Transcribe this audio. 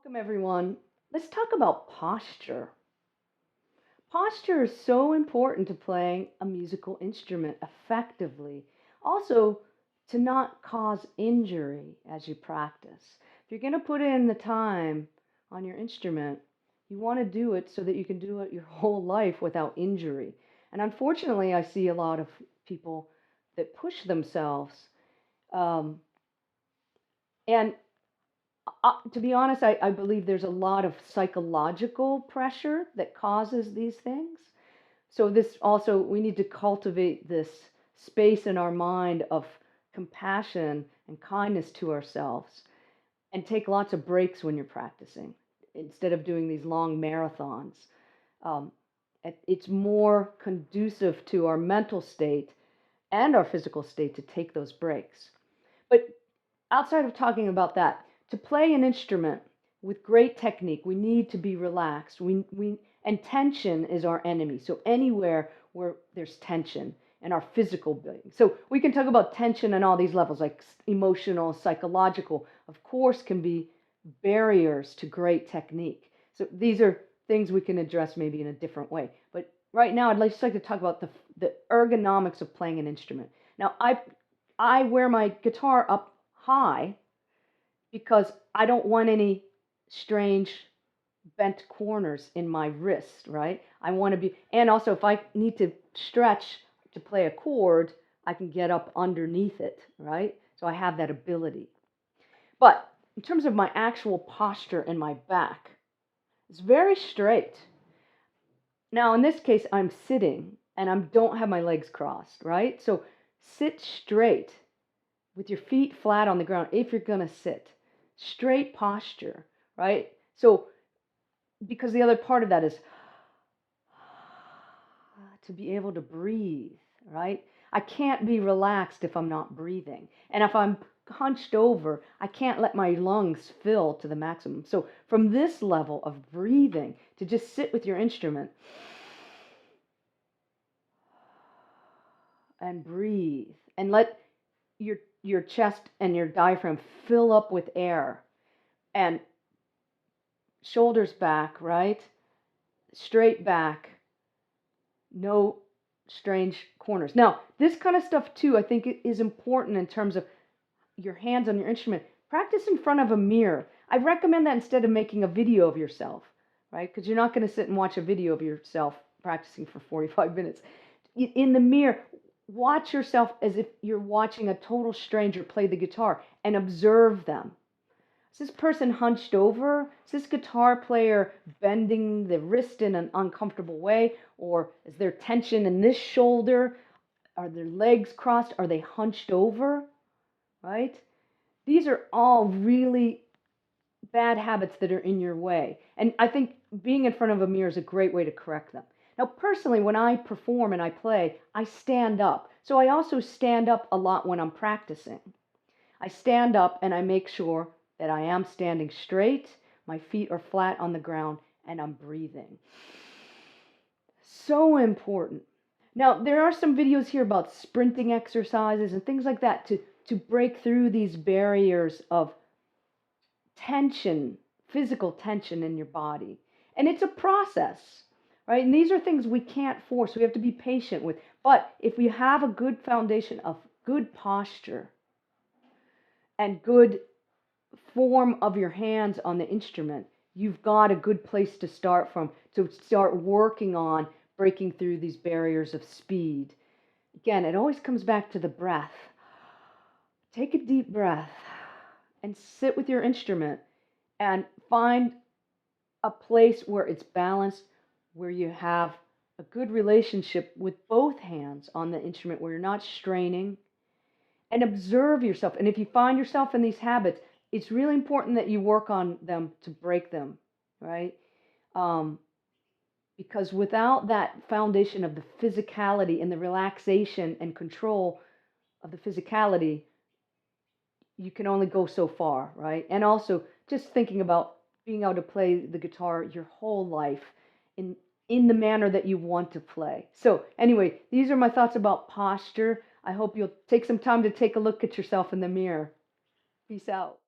Welcome, everyone. Let's talk about posture. Posture is so important to playing a musical instrument effectively. Also, to not cause injury as you practice. If you're going to put in the time on your instrument, you want to do it so that you can do it your whole life without injury. And unfortunately, I see a lot of people that push themselves. Um, and to be honest, I believe there's a lot of psychological pressure that causes these things. So this also, we need to cultivate this space in our mind of compassion and kindness to ourselves and take lots of breaks when you're practicing instead of doing these long marathons. Um, it's more conducive to our mental state and our physical state to take those breaks. But outside of talking about that, to play an instrument with great technique, we need to be relaxed. And tension is our enemy. So anywhere where there's tension in our physical being. So we can talk about tension on all these levels, like emotional, psychological, of course, can be barriers to great technique. So these are things we can address maybe in a different way. But right now, just like to talk about the ergonomics of playing an instrument. Now, I wear my guitar up high because I don't want any strange bent corners in my wrist, right? I want to be, and also if I need to stretch to play a chord, I can get up underneath it, right? So I have that ability. But in terms of my actual posture and my back, it's very straight. Now, in this case, I'm sitting and I don't have my legs crossed, right? So sit straight with your feet flat on the ground if you're going to sit. Straight posture, right? So, because the other part of that is to be able to breathe, right? I can't be relaxed if I'm not breathing. And if I'm hunched over, I can't let my lungs fill to the maximum. So, from this level of breathing, to just sit with your instrument and breathe and let your chest and your diaphragm fill up with air and shoulders back, right? Straight back, no strange corners. Now, this kind of stuff too, I think is important in terms of your hands on your instrument. Practice in front of a mirror. I recommend that instead of making a video of yourself, right? Because you're not going to sit and watch a video of yourself practicing for 45 minutes. In the mirror, watch yourself as if you're watching a total stranger play the guitar and observe them. Is this person hunched over? Is this guitar player bending the wrist in an uncomfortable way? Or is there tension in this shoulder? Are their legs crossed? Are they hunched over? Right? These are all really bad habits that are in your way. And I think being in front of a mirror is a great way to correct them. Now, personally, when I perform and I play, I stand up. So I also stand up a lot when I'm practicing. I stand up and I make sure that I am standing straight, my feet are flat on the ground, and I'm breathing. So important. Now, there are some videos here about sprinting exercises and things like that to break through these barriers of tension, physical tension in your body. And it's a process, right? And these are things we can't force. We have to be patient with. But if we have a good foundation of good posture and good form of your hands on the instrument, you've got a good place to start from to start working on breaking through these barriers of speed. Again, it always comes back to the breath. Take a deep breath and sit with your instrument and find a place where it's balanced, where you have a good relationship with both hands on the instrument, where you're not straining, and observe yourself. And if you find yourself in these habits, it's really important that you work on them to break them, right? Because without that foundation of the physicality and the relaxation and control of the physicality, you can only go so far, right? And also just thinking about being able to play the guitar your whole life in the manner that you want to play. So anyway, these are my thoughts about posture. I hope you'll take some time to take a look at yourself in the mirror. Peace out.